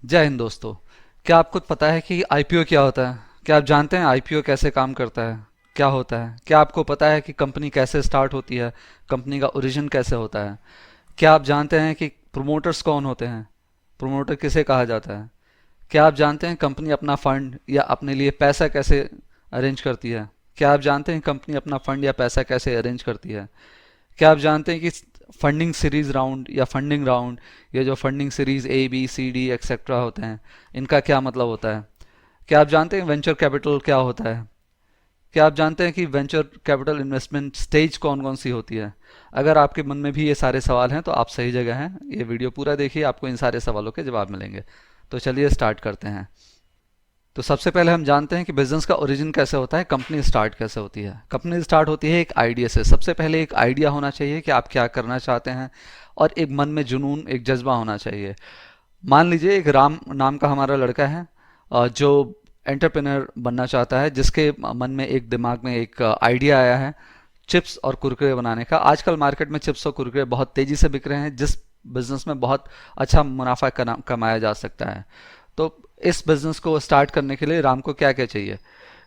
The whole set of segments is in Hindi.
जय हिंद दोस्तों। क्या आपको पता है कि आईपीओ क्या होता है? क्या आप जानते हैं आईपीओ कैसे काम करता है? क्या होता है? क्या आपको पता है कि कंपनी कैसे स्टार्ट होती है? कंपनी का ओरिजिन कैसे होता है? क्या आप जानते हैं कि प्रोमोटर्स कौन होते हैं? प्रोमोटर किसे कहा जाता है? क्या आप जानते हैं कंपनी अपना फंड या अपने लिए पैसा कैसे अरेंज करती है? क्या आप जानते हैं कंपनी अपना फंड या पैसा कैसे अरेंज करती है? क्या आप जानते हैं कि फंडिंग सीरीज राउंड या फंडिंग राउंड, ये जो funding series A B C D etcetera होते हैं, इनका क्या मतलब होता है? क्या आप जानते हैं वेंचर कैपिटल क्या होता है? क्या आप जानते हैं कि वेंचर कैपिटल इन्वेस्टमेंट स्टेज कौन कौन सी होती है? अगर आपके मन में भी ये सारे सवाल हैं तो आप सही जगह हैं। ये वीडियो पूरा देखिए, आपको इन सारे सवालों के जवाब मिलेंगे। तो चलिए स्टार्ट करते हैं। तो सबसे पहले हम जानते हैं कि बिजनेस का ओरिजिन कैसे होता है, कंपनी स्टार्ट कैसे होती है। कंपनी स्टार्ट होती है एक आइडिया से। सबसे पहले एक आइडिया होना चाहिए कि आप क्या करना चाहते हैं, और एक मन में जुनून, एक जज्बा होना चाहिए। मान लीजिए एक राम नाम का हमारा लड़का है, जो एंटरप्रेन्योर बनना चाहता है, जिसके मन में एक दिमाग में एक आइडिया आया है चिप्स और कुरकुरे बनाने का। आजकल मार्केट में चिप्स और कुरकुरे बहुत तेजी से बिक रहे हैं, जिस बिजनेस में बहुत अच्छा मुनाफा कमाया जा सकता है। तो इस बिज़नेस को स्टार्ट करने के लिए राम को क्या क्या चाहिए?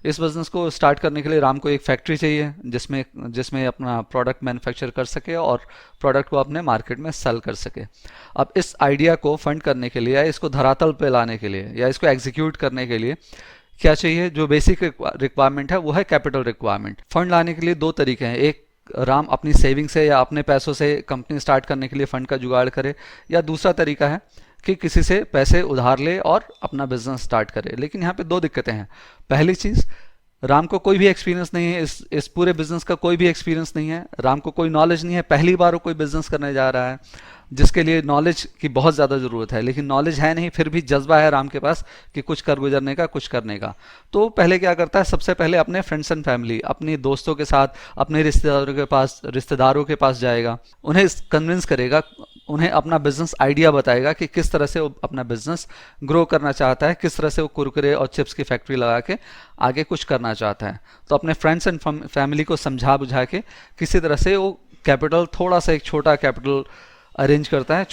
इस बिज़नेस को स्टार्ट करने के लिए राम को एक फैक्ट्री चाहिए, जिसमें जिसमें अपना प्रोडक्ट मैन्युफैक्चर कर सके और प्रोडक्ट को अपने मार्केट में सेल कर सके। अब इस आइडिया को फंड करने के लिए, या इसको धरातल पे लाने के लिए, या इसको एग्जीक्यूट करने के लिए क्या चाहिए? जो बेसिक रिक्वायरमेंट है वो है कैपिटल रिक्वायरमेंट। फंड लाने के लिए दो तरीके हैं। एक, राम अपनी सेविंग से या अपने पैसों से कंपनी स्टार्ट करने के लिए फंड का जुगाड़ करे, या दूसरा तरीका है कि किसी से पैसे उधार ले और अपना बिजनेस स्टार्ट करे। लेकिन यहाँ पे दो दिक्कतें हैं। पहली चीज़, राम को कोई भी एक्सपीरियंस नहीं है, इस पूरे बिजनेस का कोई भी एक्सपीरियंस नहीं है। राम को कोई नॉलेज नहीं है, पहली बार वो कोई बिजनेस करने जा रहा है, जिसके लिए नॉलेज की बहुत ज़्यादा ज़रूरत है। लेकिन नॉलेज है नहीं, फिर भी जज्बा है राम के पास कि कुछ कर गुजरने का, कुछ करने का। तो पहले क्या करता है, सबसे पहले अपने फ्रेंड्स एंड फैमिली, अपने दोस्तों के साथ, अपने रिश्तेदारों के पास जाएगा, उन्हें कन्विंस करेगा, उन्हें अपना बिजनेस आइडिया बताएगा कि किस तरह से वो अपना बिजनेस ग्रो करना चाहता है, किस तरह से वो कुरकुरे और चिप्स की फैक्ट्री लगा के आगे कुछ करना चाहता है। तो अपने फ्रेंड्स एंड फैमिली को समझा बुझा के किसी तरह से वो कैपिटल, थोड़ा सा एक छोटा कैपिटल अरेंज करता है,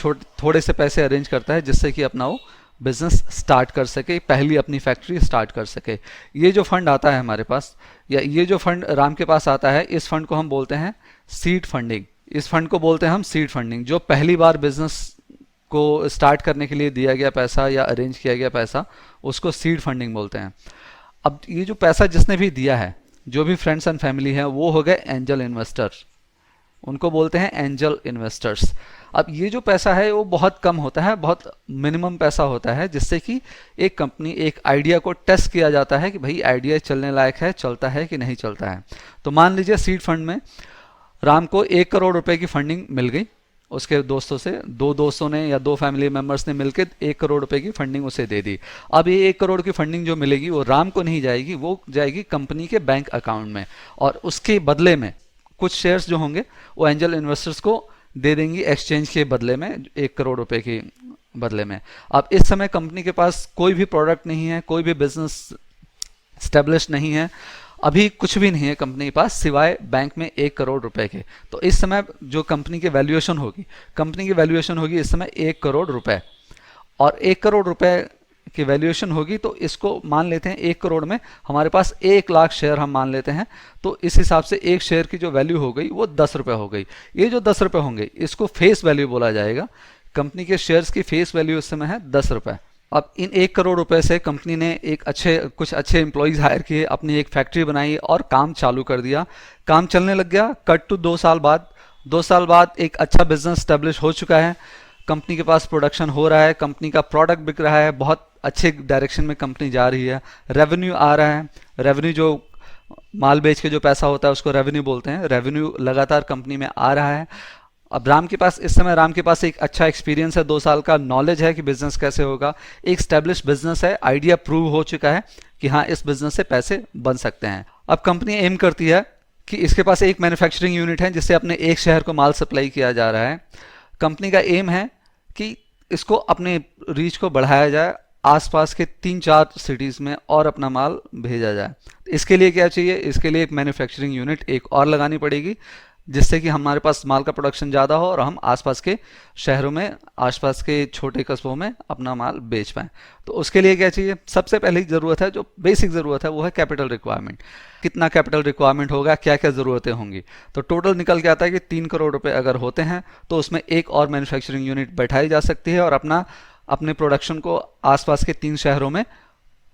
थोड़े से पैसे अरेंज करता है, जिससे कि अपना वो बिजनेस स्टार्ट कर सके, पहली अपनी फैक्ट्री स्टार्ट कर सके। ये जो फंड आता है हमारे पास, या ये जो फंड राम के पास आता है, इस फंड को हम बोलते हैं सीड फंडिंग। इस फंड को बोलते हैं हम सीड फंडिंग। जो पहली बार बिजनेस को स्टार्ट करने के लिए दिया गया पैसा या अरेंज किया गया पैसा, उसको सीड फंडिंग बोलते हैं। अब ये जो पैसा जिसने भी दिया है, जो भी फ्रेंड्स एंड फैमिली है, वो हो गए एंजल इन्वेस्टर। उनको बोलते हैं एंजल इन्वेस्टर्स। अब ये जो पैसा है वो बहुत कम होता है, बहुत मिनिमम पैसा होता है, जिससे कि एक कंपनी, एक आइडिया को टेस्ट किया जाता है कि भाई आइडिया चलने लायक है, चलता है कि नहीं चलता है। तो मान लीजिए सीड फंड में राम को 1 करोड़ रुपए की फंडिंग मिल गई उसके दोस्तों से। दो दोस्तों ने या दो फैमिली मेंबर्स ने मिलकर 1 करोड़ रुपए की फंडिंग उसे दे दी। अब ये 1 करोड़ की फंडिंग जो मिलेगी वो राम को नहीं जाएगी, वो जाएगी कंपनी के बैंक अकाउंट में, और उसके बदले में कुछ शेयर्स जो होंगे वो एंजल इन्वेस्टर्स को दे देंगी एक्सचेंज के बदले में, 1 करोड़ रुपए के बदले में। अब इस समय कंपनी के पास कोई भी प्रोडक्ट नहीं है, कोई भी बिजनेस स्टेब्लिश नहीं है, अभी कुछ भी नहीं है कंपनी के पास सिवाय बैंक में 1 करोड़ रुपए के। तो इस समय जो कंपनी की वैल्यूएशन होगी, कंपनी की वैल्यूएशन होगी इस समय 1 करोड़ रुपए, और 1 करोड़ रुपए की वैल्यूएशन होगी। तो इसको मान लेते हैं 1 करोड़ में हमारे पास 1 लाख शेयर हम मान लेते हैं। तो इस हिसाब से एक शेयर की जो वैल्यू हो गई वो 10 रुपए हो गई। ये जो 10 रुपए होंगे इसको फेस वैल्यू बोला जाएगा। कंपनी के शेयर्स की फेस वैल्यू इस समय है 10 रुपए। अब इन 1 करोड़ रुपए से कंपनी ने कुछ अच्छे एम्प्लॉयज़ हायर किए, अपनी एक फैक्ट्री बनाई और काम चालू कर दिया। काम चलने लग गया। कट टू 2 साल बाद, 2 साल बाद एक अच्छा बिजनेस स्टेब्लिश हो चुका है, कंपनी के पास प्रोडक्शन हो रहा है, कंपनी का प्रोडक्ट बिक रहा है, बहुत अच्छे डायरेक्शन में कंपनी जा रही है, रेवेन्यू आ रहा है। रेवेन्यू जो माल बेच के जो पैसा होता है उसको रेवेन्यू बोलते हैं। रेवेन्यू लगातार कंपनी में आ रहा है। अब राम के पास इस समय, राम के पास एक अच्छा एक्सपीरियंस है, 2 साल का नॉलेज है कि बिजनेस कैसे होगा, एक स्टैब्लिश बिजनेस है, आइडिया प्रूव हो चुका है कि हाँ इस बिजनेस से पैसे बन सकते हैं। अब कंपनी एम करती है कि इसके पास एक मैन्युफैक्चरिंग यूनिट है जिससे अपने एक शहर को माल सप्लाई किया जा रहा है। कंपनी का एम है कि इसको अपने रीच को बढ़ाया जाए, आसपास के 3-4 सिटीज़ में और अपना माल भेजा जाए। इसके लिए क्या चाहिए? इसके लिए एक मैन्युफैक्चरिंग यूनिट एक और लगानी पड़ेगी। जिससे कि हमारे पास माल का प्रोडक्शन ज़्यादा हो और हम आसपास के शहरों में, आसपास के छोटे कस्बों में अपना माल बेच पाएँ। तो उसके लिए क्या चाहिए? सबसे पहली ज़रूरत है, जो बेसिक ज़रूरत है, वो है कैपिटल रिक्वायरमेंट। कितना कैपिटल रिक्वायरमेंट होगा, क्या क्या ज़रूरतें होंगी? तो टोटल निकल के आता है कि 3 करोड़ रुपए अगर होते हैं तो उसमें एक और मैन्युफैक्चरिंग यूनिट बैठाई जा सकती है और अपने प्रोडक्शन को आसपास के 3 शहरों में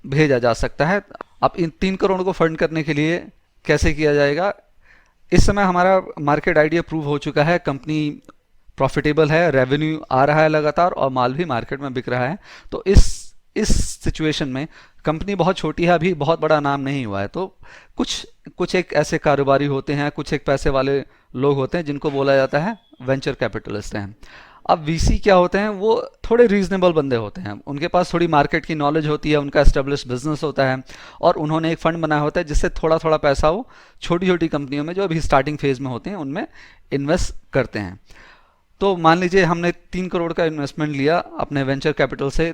भेजा जा सकता है। अब इन 3 करोड़ को फंड करने के लिए कैसे किया जाएगा? इस समय हमारा मार्केट आइडिया प्रूव हो चुका है, कंपनी प्रॉफिटेबल है, रेवेन्यू आ रहा है लगातार और माल भी मार्केट में बिक रहा है। तो इस सिचुएशन में कंपनी बहुत छोटी है, अभी बहुत बड़ा नाम नहीं हुआ है, तो कुछ कुछ एक ऐसे कारोबारी होते हैं, कुछ एक पैसे वाले लोग होते हैं जिनको बोला जाता है वेंचर कैपिटलिस्ट हैं। अब वीसी क्या होते हैं? वो थोड़े रीजनेबल बंदे होते हैं, उनके पास थोड़ी मार्केट की नॉलेज होती है, उनका एस्टेब्लिश बिजनेस होता है और उन्होंने एक फंड बनाया होता है जिससे थोड़ा थोड़ा पैसा वो छोटी छोटी कंपनियों में जो अभी स्टार्टिंग फेज में होते हैं उनमें इन्वेस्ट करते हैं। तो मान लीजिए हमने 3 करोड़ का इन्वेस्टमेंट लिया अपने वेंचर कैपिटल से,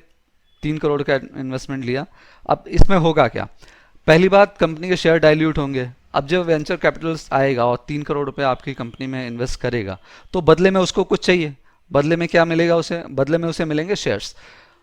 3 करोड़ का इन्वेस्टमेंट लिया। अब इसमें होगा क्या? पहली बात, कंपनी के शेयर डाइल्यूट होंगे। अब जब वेंचर कैपिटलिस्ट आएगा और 3 करोड़ रुपए आपकी कंपनी में इन्वेस्ट करेगा तो बदले में उसको कुछ चाहिए। बदले में क्या मिलेगा उसे? बदले में उसे मिलेंगे शेयर्स।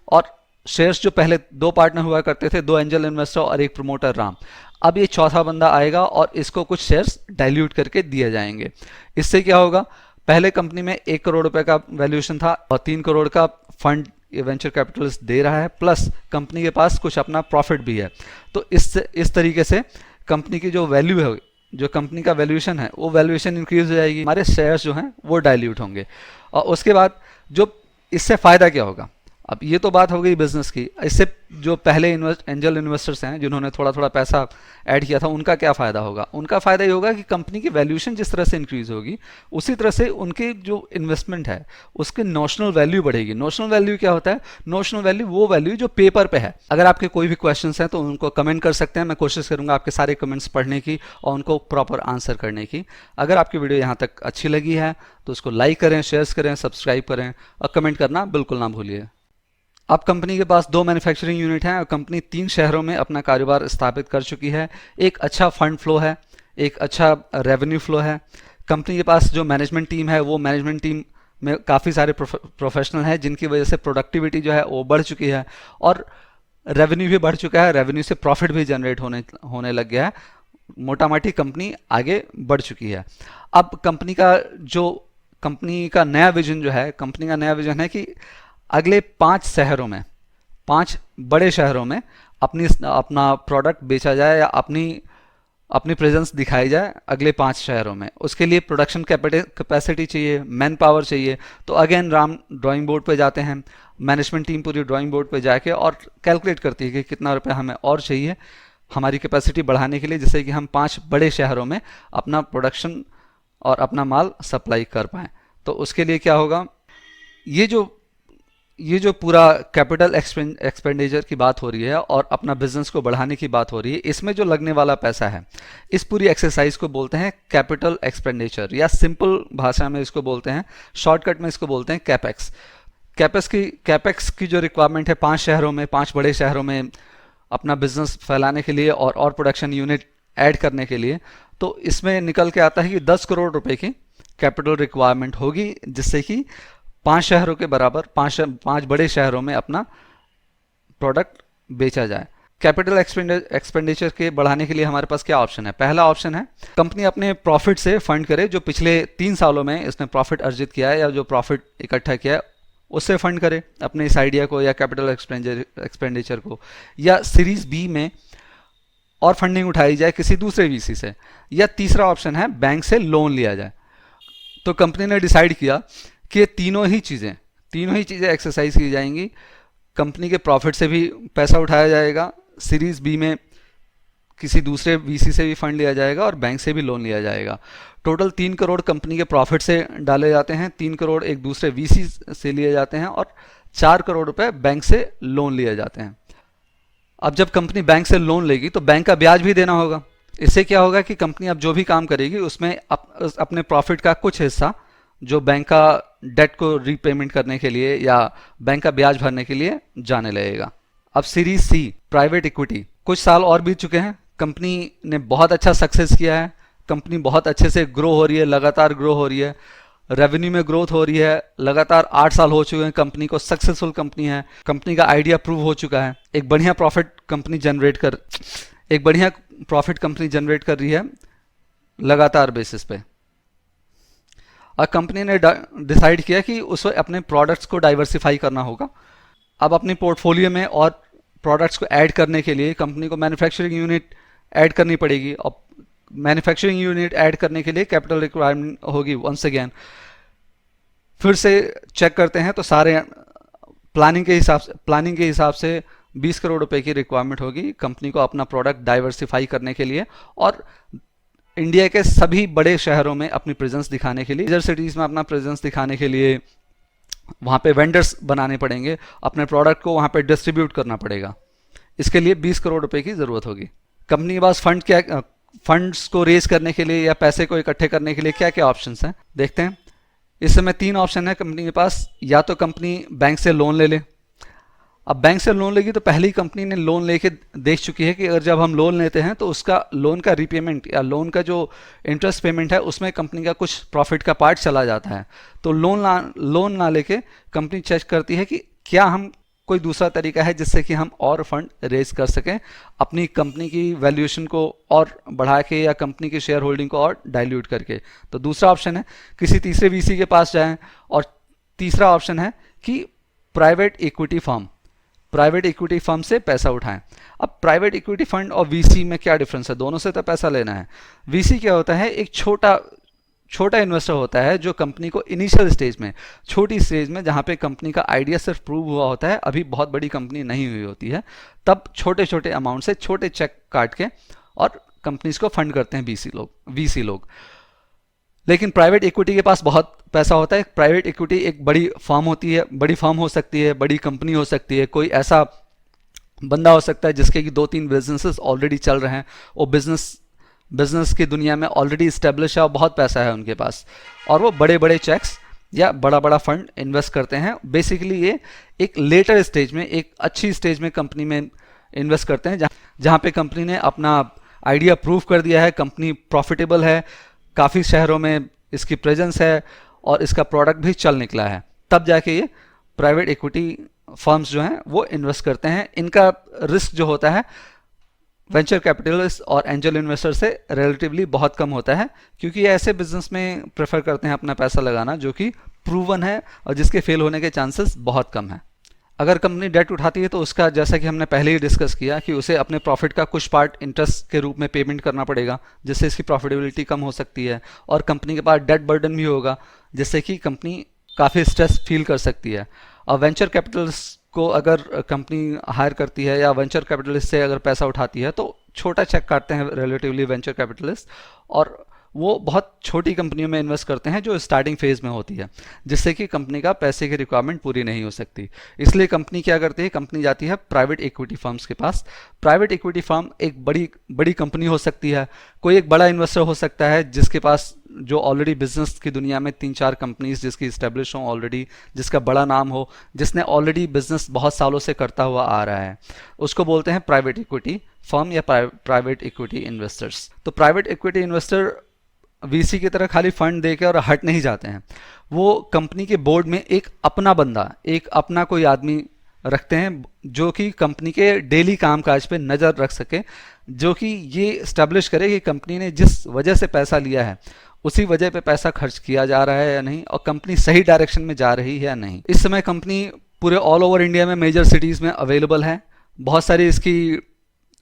और शेयर्स जो पहले 2 पार्टनर हुआ करते थे, 2 एंजल इन्वेस्टर और एक प्रमोटर राम, अब ये चौथा बंदा आएगा और इसको कुछ शेयर्स डाइल्यूट करके दिए जाएंगे। इससे क्या होगा? पहले कंपनी में 1 करोड़ रुपए का वैल्यूएशन था और 3 करोड़ का फंड ये वेंचर कैपिटलिस्ट दे रहा है, प्लस कंपनी के पास कुछ अपना प्रॉफिट भी है। तो इस तरीके से कंपनी की जो वैल्यू है, जो कंपनी का वैल्यूएशन है, वो वैल्यूएशन इंक्रीज हो जाएगी, हमारे शेयर्स जो हैं वो डाइल्यूट होंगे। और उसके बाद जो इससे फ़ायदा क्या होगा? अब ये तो बात हो गई बिजनेस की। इससे जो पहले एंजल इन्वेस्टर्स हैं जिन्होंने थोड़ा थोड़ा पैसा ऐड किया था, उनका क्या फ़ायदा होगा? उनका फ़ायदा ये होगा कि कंपनी की वैल्यूएशन जिस तरह से इंक्रीज होगी उसी तरह से उनके जो इन्वेस्टमेंट है उसकी नोशनल वैल्यू बढ़ेगी। नोशनल वैल्यू क्या होता है? नोशनल वैल्यू वो वैल्यू जो पेपर पे है। अगर आपके कोई भी क्वेश्चंस हैं तो उनको कमेंट कर सकते हैं, मैं कोशिश करूंगा आपके सारे कमेंट्स पढ़ने की और उनको प्रॉपर आंसर करने की। अगर आपकी वीडियो यहाँ तक अच्छी लगी है तो उसको लाइक करें, शेयर करें, सब्सक्राइब करें और कमेंट करना बिल्कुल ना भूलिए। अब कंपनी के पास 2 मैन्युफैक्चरिंग यूनिट हैं और कंपनी 3 शहरों में अपना कारोबार स्थापित कर चुकी है। एक अच्छा फंड फ्लो है, एक अच्छा रेवेन्यू फ्लो है। कंपनी के पास जो मैनेजमेंट टीम है वो मैनेजमेंट टीम में काफ़ी सारे प्रोफेशनल हैं जिनकी वजह से प्रोडक्टिविटी जो है वो बढ़ चुकी है और रेवेन्यू भी बढ़ चुका है। रेवेन्यू से प्रॉफिट भी जनरेट होने लग गया है। मोटा मोटी कंपनी आगे बढ़ चुकी है। अब कंपनी का नया विजन जो है, कंपनी का नया विजन है कि अगले 5 शहरों में, 5 बड़े शहरों में अपना प्रोडक्ट बेचा जाए या अपनी प्रेजेंस दिखाई जाए अगले 5 शहरों में। उसके लिए प्रोडक्शन कैपेसिटी चाहिए, मैन पावर चाहिए। तो अगेन राम ड्राइंग बोर्ड पे जाते हैं, मैनेजमेंट टीम पूरी ड्राइंग बोर्ड पे जाके और कैलकुलेट करती है कि कितना रुपया हमें और चाहिए हमारी कैपेसिटी बढ़ाने के लिए, जिससे कि हम 5 बड़े शहरों में अपना प्रोडक्शन और अपना माल सप्लाई कर पाएँ। तो उसके लिए क्या होगा? ये जो पूरा कैपिटल एक्सपेंडिचर की बात हो रही है और अपना बिजनेस को बढ़ाने की बात हो रही है, इसमें जो लगने वाला पैसा है, इस पूरी एक्सरसाइज को बोलते हैं कैपिटल एक्सपेंडिचर, या सिंपल भाषा में इसको बोलते हैं, शॉर्टकट में इसको बोलते हैं कैपेक्स। कैपेक्स की जो रिक्वायरमेंट है 5 शहरों में, 5 बड़े शहरों में अपना बिजनेस फैलाने के लिए और प्रोडक्शन यूनिट ऐड करने के लिए, तो इसमें निकल के आता है कि 10 करोड़ रुपए की कैपिटल रिक्वायरमेंट होगी, जिससे कि 5 शहरों के बराबर 5 बड़े शहरों में अपना प्रोडक्ट बेचा जाए। कैपिटल एक्सपेंडिचर के बढ़ाने के लिए हमारे पास क्या ऑप्शन है? पहला ऑप्शन है कंपनी अपने प्रॉफिट से फंड करे, जो पिछले 3 सालों में इसने प्रॉफिट अर्जित किया है या जो प्रॉफिट इकट्ठा किया है उससे फंड करे अपने इस आइडिया को या कैपिटल एक्सपेंडिचर को। या सीरीज बी में और फंडिंग उठाई जाए किसी दूसरे वीसी से। या तीसरा ऑप्शन है बैंक से लोन लिया जाए। तो कंपनी ने डिसाइड किया कि ये तीनों ही चीज़ें एक्सरसाइज की जाएंगी। कंपनी के प्रॉफिट से भी पैसा उठाया जाएगा, सीरीज बी में किसी दूसरे वीसी से भी फंड लिया जाएगा और बैंक से भी लोन लिया जाएगा। टोटल 3 करोड़ कंपनी के प्रॉफिट से डाले जाते हैं, 3 करोड़ एक दूसरे वीसी से लिए जाते हैं और 4 करोड़ रुपए बैंक से लोन लिए जाते हैं। अब जब कंपनी बैंक से लोन लेगी तो बैंक का ब्याज भी देना होगा। इससे क्या होगा कि कंपनी अब जो भी काम करेगी उसमें अपने प्रॉफिट का कुछ हिस्सा जो बैंक का डेट को रीपेमेंट करने के लिए या बैंक का ब्याज भरने के लिए जाने लगेगा। अब सीरीज सी प्राइवेट इक्विटी, कुछ साल और बीत चुके हैं, कंपनी ने बहुत अच्छा सक्सेस किया है, कंपनी बहुत अच्छे से ग्रो हो रही है, लगातार ग्रो हो रही है, रेवेन्यू में ग्रोथ हो रही है, लगातार 8 साल हो चुके हैं कंपनी को, सक्सेसफुल कंपनी है, कंपनी का आइडिया प्रूव हो चुका है, एक बढ़िया प्रॉफिट कंपनी जनरेट कर रही है लगातार बेसिस पे। और कंपनी ने डिसाइड किया कि उसे अपने प्रोडक्ट्स को डाइवर्सिफाई करना होगा। अब अपने पोर्टफोलियो में और प्रोडक्ट्स को ऐड करने के लिए कंपनी को मैन्युफैक्चरिंग यूनिट ऐड करनी पड़ेगी, और मैन्युफैक्चरिंग यूनिट ऐड करने के लिए कैपिटल रिक्वायरमेंट होगी। वंस अगेन फिर से चेक करते हैं तो सारे प्लानिंग के हिसाब से 20 करोड़ रुपए की रिक्वायरमेंट होगी कंपनी को अपना प्रोडक्ट डाइवर्सिफाई करने के लिए, और इंडिया के सभी बड़े शहरों में अपनी प्रेजेंस दिखाने के लिए, मेजर सिटीज़ में अपना प्रेजेंस दिखाने के लिए वहाँ पे वेंडर्स बनाने पड़ेंगे, अपने प्रोडक्ट को वहाँ पे डिस्ट्रीब्यूट करना पड़ेगा। इसके लिए 20 करोड़ रुपए की ज़रूरत होगी। कंपनी के पास फंड्स को रेज करने के लिए या पैसे को इकट्ठे करने के लिए क्या क्या ऑप्शंस हैं देखते हैं। इस समय 3 ऑप्शन है कंपनी के पास। या तो कंपनी बैंक से लोन ले ले। अब बैंक से लोन लेगी तो पहले ही कंपनी ने लोन लेके देख चुकी है कि अगर जब हम लोन लेते हैं तो उसका लोन का रीपेमेंट या लोन का जो इंटरेस्ट पेमेंट है उसमें कंपनी का कुछ प्रॉफिट का पार्ट चला जाता है। तो लोन ना लेके कंपनी चेक करती है कि क्या हम कोई दूसरा तरीका है जिससे कि हम और फंड रेज कर सकें, अपनी कंपनी की वैल्यूएशन को और बढ़ा के या कंपनी की शेयर होल्डिंग को और डाइल्यूट करके। तो दूसरा ऑप्शन है किसी तीसरे वीसी के पास जाएं, और तीसरा ऑप्शन है कि प्राइवेट इक्विटी फर्म से पैसा उठाएं। अब प्राइवेट इक्विटी फंड और वीसी में क्या डिफरेंस है? दोनों से तो पैसा लेना है। वीसी क्या होता है? एक छोटा इन्वेस्टर होता है जो कंपनी को इनिशियल स्टेज में, छोटी स्टेज में, जहां पे कंपनी का आइडिया सिर्फ प्रूव हुआ होता है, अभी बहुत बड़ी कंपनी नहीं हुई होती है, तब छोटे छोटे अमाउंट से छोटे चेक काट के और कंपनीज को फंड करते हैं वीसी लोग। लेकिन प्राइवेट इक्विटी के पास बहुत पैसा होता है। प्राइवेट इक्विटी एक बड़ी फर्म होती है, बड़ी फर्म हो सकती है, बड़ी कंपनी हो सकती है, कोई ऐसा बंदा हो सकता है जिसके कि 2-3 बिजनेसेस ऑलरेडी चल रहे हैं, वो बिजनेस की दुनिया में ऑलरेडी इस्टेब्लिश है और बहुत पैसा है उनके पास, और वो बड़े बड़े चेक्स या बड़ा बड़ा फंड इन्वेस्ट करते हैं। बेसिकली ये एक लेटर स्टेज में, एक अच्छी स्टेज में कंपनी में इन्वेस्ट करते हैं, जहाँ पे कंपनी ने अपना आइडिया प्रूव कर दिया है, कंपनी प्रॉफिटेबल है, काफ़ी शहरों में इसकी प्रेजेंस है और इसका प्रोडक्ट भी चल निकला है, तब जाके ये प्राइवेट इक्विटी फर्म्स जो हैं वो इन्वेस्ट करते हैं। इनका रिस्क जो होता है वेंचर कैपिटलिस्ट और एंजल इन्वेस्टर से रिलेटिवली बहुत कम होता है, क्योंकि ये ऐसे बिजनेस में प्रेफर करते हैं अपना पैसा लगाना जो कि प्रूवन है और जिसके फेल होने के चांसेस बहुत कम है। अगर कंपनी डेट उठाती है तो उसका, जैसा कि हमने पहले ही डिस्कस किया, कि उसे अपने प्रॉफिट का कुछ पार्ट इंटरेस्ट के रूप में पेमेंट करना पड़ेगा, जिससे इसकी प्रॉफिटेबिलिटी कम हो सकती है, और कंपनी के पास डेट बर्डन भी होगा, जिससे कि कंपनी काफ़ी स्ट्रेस फील कर सकती है। और वेंचर कैपिटलिस्ट को अगर कंपनी हायर करती है या वेंचर कैपिटलिस्ट से अगर पैसा उठाती है तो छोटा चेक काटते हैं रिलेटिवली वेंचर कैपिटलिस्ट, और वो बहुत छोटी कंपनियों में इन्वेस्ट करते हैं जो स्टार्टिंग फेज में होती है, जिससे कि कंपनी का पैसे की रिक्वायरमेंट पूरी नहीं हो सकती। इसलिए कंपनी क्या करती है? कंपनी जाती है प्राइवेट इक्विटी फर्म्स के पास। प्राइवेट इक्विटी फर्म एक बड़ी कंपनी हो सकती है, कोई एक बड़ा इन्वेस्टर हो सकता है जिसके पास, जो ऑलरेडी बिजनेस की दुनिया में 3-4 कंपनीज जिसकी इस्टेब्लिश हो ऑलरेडी, जिसका बड़ा नाम हो, जिसने ऑलरेडी बिजनेस बहुत सालों से करता हुआ आ रहा है, उसको बोलते हैं प्राइवेट इक्विटी फर्म या प्राइवेट इक्विटी इन्वेस्टर्स। तो प्राइवेट इक्विटी इन्वेस्टर वीसी की तरह खाली फंड देके और हट नहीं जाते हैं, वो कंपनी के बोर्ड में एक अपना बंदा, एक अपना कोई आदमी रखते हैं जो कि कंपनी के डेली कामकाज पे नज़र रख सके, जो कि ये इस्टेब्लिश करे कि कंपनी ने जिस वजह से पैसा लिया है उसी वजह पे पैसा खर्च किया जा रहा है या नहीं, और कंपनी सही डायरेक्शन में जा रही है या नहीं। इस समय कंपनी पूरे ऑल ओवर इंडिया में मेजर सिटीज़ में अवेलेबल है, बहुत सारी इसकी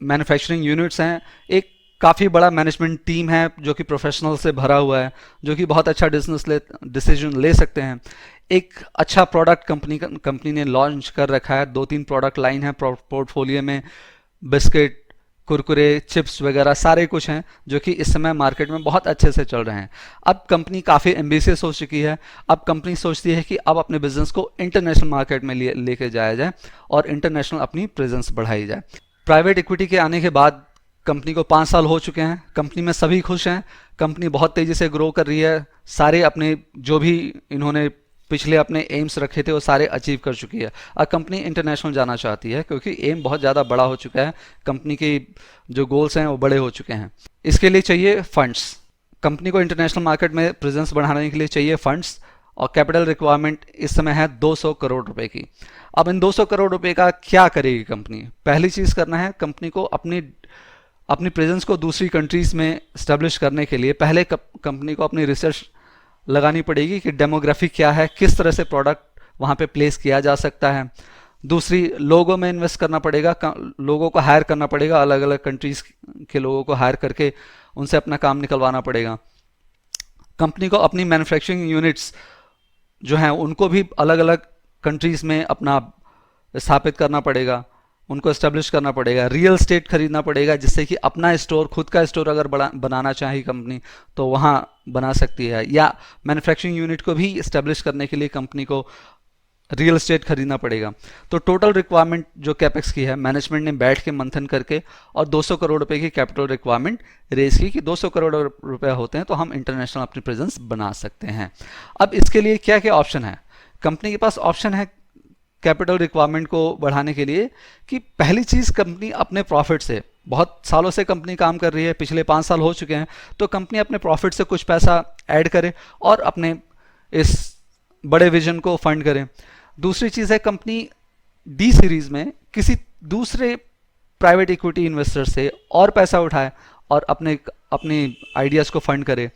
मैन्युफैक्चरिंग यूनिट्स हैं, एक काफ़ी बड़ा मैनेजमेंट टीम है जो कि प्रोफेशनल से भरा हुआ है, जो कि बहुत अच्छा डिसीजन ले सकते हैं। एक अच्छा प्रोडक्ट कंपनी ने लॉन्च कर रखा है, 2-3 प्रोडक्ट लाइन है पोर्टफोलियो में, बिस्किट, कुरकुरे, चिप्स वगैरह सारे कुछ हैं जो कि इस समय मार्केट में बहुत अच्छे से चल रहे हैं। अब कंपनी काफ़ी एम्बिशियस हो चुकी है, अब कंपनी सोचती है कि अब अपने बिजनेस को इंटरनेशनल मार्केट में लेके जाया जाए और इंटरनेशनल अपनी प्रेजेंस बढ़ाई जाए। प्राइवेट इक्विटी के आने के बाद कंपनी को 5 साल हो चुके हैं, कंपनी में सभी खुश हैं, कंपनी बहुत तेज़ी से ग्रो कर रही है, सारे अपने जो भी इन्होंने पिछले अपने एम्स रखे थे वो सारे अचीव कर चुकी है। अब कंपनी इंटरनेशनल जाना चाहती है क्योंकि एम बहुत ज़्यादा बड़ा हो चुका है, कंपनी के जो गोल्स हैं वो बड़े हो चुके हैं। इसके लिए चाहिए फंड्स। कंपनी को इंटरनेशनल मार्केट में प्रेजेंस बढ़ाने के लिए चाहिए फंड्स, और कैपिटल रिक्वायरमेंट इस समय है 200 करोड़ रुपए की। अब इन 200 करोड़ रुपए का क्या करेगी कंपनी? पहली चीज़ करना है कंपनी को अपनी अपनी प्रेजेंस को दूसरी कंट्रीज़ में इस्टेब्लिश करने के लिए पहले कंपनी को अपनी रिसर्च लगानी पड़ेगी कि डेमोग्राफी क्या है, किस तरह से प्रोडक्ट वहाँ पे प्लेस किया जा सकता है। दूसरी, लोगों में इन्वेस्ट करना पड़ेगा, लोगों को हायर करना पड़ेगा, अलग अलग कंट्रीज़ के लोगों को हायर करके उनसे अपना काम निकलवाना पड़ेगा। कंपनी को अपनी मैन्युफैक्चरिंग यूनिट्स जो हैं उनको भी अलग अलग कंट्रीज़ में अपना स्थापित करना पड़ेगा, उनको इस्टेब्लिश करना पड़ेगा। रियल स्टेट खरीदना पड़ेगा जिससे कि अपना स्टोर, खुद का स्टोर अगर बनाना चाहे कंपनी तो वहाँ बना सकती है, या मैन्युफैक्चरिंग यूनिट को भी इस्टेब्लिश करने के लिए कंपनी को रियल एस्टेट खरीदना पड़ेगा। तो टोटल रिक्वायरमेंट जो कैपेक्स की है, मैनेजमेंट ने बैठ के मंथन करके और 200 करोड़ रुपए की कैपिटल रिक्वायरमेंट रेज की कि 200 करोड़ रुपए होते हैं तो हम इंटरनेशनल अपनी प्रेजेंस बना सकते हैं। अब इसके लिए क्या क्या ऑप्शन है? कंपनी के पास ऑप्शन है कैपिटल रिक्वायरमेंट को बढ़ाने के लिए कि पहली चीज़, कंपनी अपने प्रॉफिट से, बहुत सालों से कंपनी काम कर रही है, पिछले 5 साल हो चुके हैं, तो कंपनी अपने प्रॉफिट से कुछ पैसा ऐड करे और अपने इस बड़े विजन को फंड करे। दूसरी चीज़ है कंपनी डी सीरीज में किसी दूसरे प्राइवेट इक्विटी इन्वेस्टर से और पैसा उठाए और अपने आइडियाज़ को फंड करे।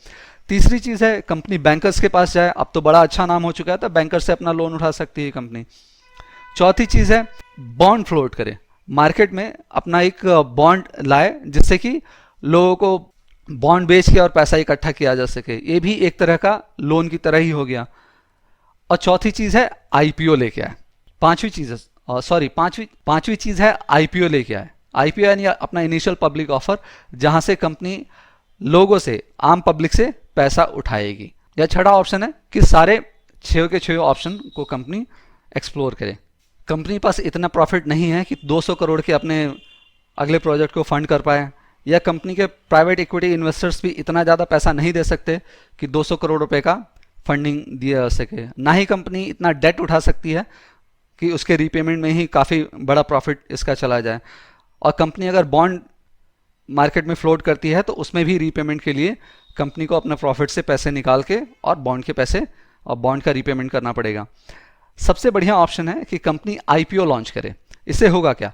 तीसरी चीज़ है कंपनी बैंकर्स के पास जाए, अब तो बड़ा अच्छा नाम हो चुका है तो बैंकर से अपना लोन उठा सकती है कंपनी। चौथी चीज़ है बॉन्ड फ्लोट करे, मार्केट में अपना एक बॉन्ड लाए जिससे कि लोगों को बॉन्ड बेच के और पैसा इकट्ठा किया जा सके, ये भी एक तरह का लोन की तरह ही हो गया। और चौथी चीज़ है आईपीओ लेके आए। पांचवी चीज़ है आईपीओ लेके आए। आईपीओ यानी अपना इनिशियल पब्लिक ऑफर, जहां से कंपनी लोगों से, आम पब्लिक से पैसा उठाएगी। या छठा ऑप्शन है कि सारे 6 के 6 ऑप्शन को कंपनी एक्सप्लोर करे। कंपनी के पास इतना प्रॉफिट नहीं है कि 200 करोड़ के अपने अगले प्रोजेक्ट को फंड कर पाए, या कंपनी के प्राइवेट इक्विटी इन्वेस्टर्स भी इतना ज़्यादा पैसा नहीं दे सकते कि 200 करोड़ रुपए का फंडिंग दिया जा सके। ना ही कंपनी इतना डेट उठा सकती है कि उसके रीपेमेंट में ही काफ़ी बड़ा प्रॉफिट इसका चला जाए। और कंपनी अगर बॉन्ड मार्केट में फ्लोट करती है तो उसमें भी रीपेमेंट के लिए कंपनी को अपने प्रॉफिट से पैसे निकाल के और बॉन्ड के पैसे और बॉन्ड का रीपेमेंट करना पड़ेगा। सबसे बढ़िया ऑप्शन है कि कंपनी आईपीओ लॉन्च करे। इससे होगा क्या?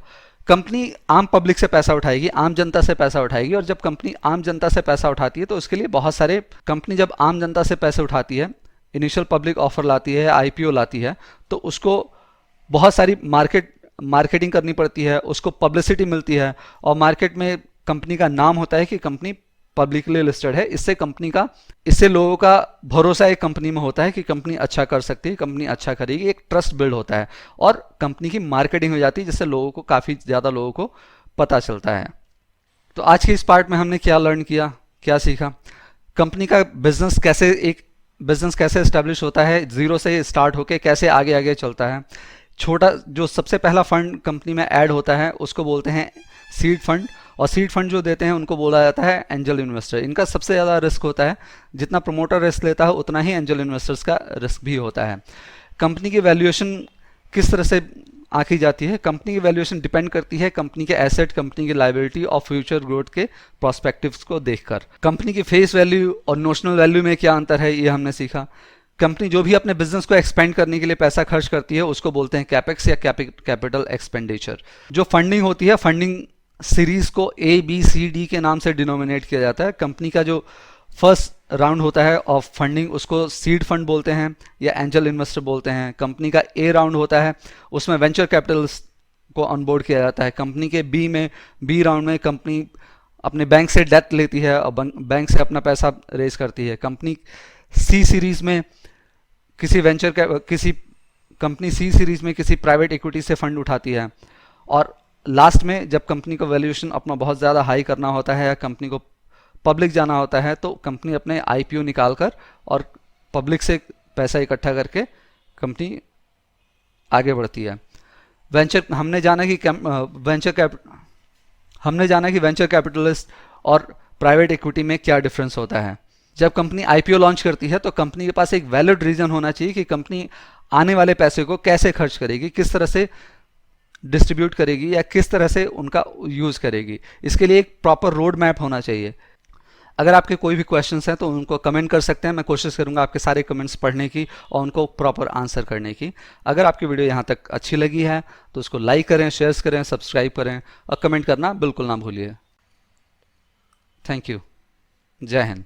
कंपनी आम पब्लिक से पैसा उठाएगी, आम जनता से पैसा उठाएगी, और जब कंपनी आम जनता से पैसा उठाती है तो उसके लिए बहुत सारे, कंपनी जब आम जनता से पैसे उठाती है, इनिशियल पब्लिक ऑफर लाती है, आईपीओ लाती है, तो उसको बहुत सारी मार्केटिंग करनी पड़ती है, उसको पब्लिसिटी मिलती है, और मार्केट में कंपनी का नाम होता है कि कंपनी पब्लिकली लिस्टेड है। इससे लोगों का भरोसा एक कंपनी में होता है कि कंपनी अच्छा कर सकती है, कंपनी अच्छा करेगी, एक ट्रस्ट बिल्ड होता है और कंपनी की मार्केटिंग हो जाती है, जिससे लोगों को, काफ़ी ज़्यादा लोगों को पता चलता है। तो आज के इस पार्ट में हमने क्या लर्न किया, क्या सीखा? कंपनी का बिजनेस कैसे एस्टेब्लिश होता है, जीरो से स्टार्ट होके कैसे आगे आगे चलता है। छोटा, जो सबसे पहला फंड कंपनी में ऐड होता है उसको बोलते हैं सीड फंड, और सीड फंड जो देते हैं उनको बोला जाता है एंजल इन्वेस्टर। इनका सबसे ज़्यादा रिस्क होता है, जितना प्रमोटर रिस्क लेता है उतना ही एंजल इन्वेस्टर्स का रिस्क भी होता है। कंपनी की वैल्यूएशन किस तरह से आंकी जाती है? कंपनी की वैल्यूएशन डिपेंड करती है कंपनी के एसेट, कंपनी की लायबिलिटी और फ्यूचर ग्रोथ के प्रोस्पेक्टिव्स को देखकर। कंपनी की फेस वैल्यू और नोशनल वैल्यू में क्या अंतर है, ये हमने सीखा। कंपनी जो भी अपने बिजनेस को एक्सपेंड करने के लिए पैसा खर्च करती है उसको बोलते हैं कैपेक्स या कैपिटल एक्सपेंडिचर। जो फंडिंग होती है, फंडिंग सीरीज को ABCD के नाम से डिनोमिनेट किया जाता है। कंपनी का जो फर्स्ट राउंड होता है ऑफ फंडिंग उसको सीड फंड बोलते हैं या एंजल इन्वेस्टर बोलते हैं। कंपनी का A राउंड होता है, उसमें वेंचर कैपिटल को ऑनबोर्ड किया जाता है। कंपनी के B राउंड में कंपनी अपने बैंक से डेट लेती है और बैंक से अपना पैसा रेज करती है। कंपनी C सीरीज में कंपनी C सीरीज में किसी प्राइवेट इक्विटी से फंड उठाती है। और लास्ट में जब कंपनी को वैल्यूएशन अपना बहुत ज़्यादा हाई करना होता है या कंपनी को पब्लिक जाना होता है तो कंपनी अपने आईपीओ निकाल कर और पब्लिक से पैसा इकट्ठा करके कंपनी आगे बढ़ती है। हमने जाना कि वेंचर कैपिटलिस्ट और प्राइवेट इक्विटी में क्या डिफरेंस होता है। जब कंपनी आईपीओ लॉन्च करती है तो कंपनी के पास एक वैलिड रीजन होना चाहिए कि कंपनी आने वाले पैसे को कैसे खर्च करेगी, किस तरह से डिस्ट्रीब्यूट करेगी या किस तरह से उनका यूज़ करेगी। इसके लिए एक प्रॉपर रोड मैप होना चाहिए। अगर आपके कोई भी क्वेश्चंस हैं तो उनको कमेंट कर सकते हैं, मैं कोशिश करूंगा आपके सारे कमेंट्स पढ़ने की और उनको प्रॉपर आंसर करने की। अगर आपकी वीडियो यहाँ तक अच्छी लगी है तो उसको लाइक करें, शेयर करें, सब्सक्राइब करें और कमेंट करना बिल्कुल ना भूलिए। Thank you. जय हिंद।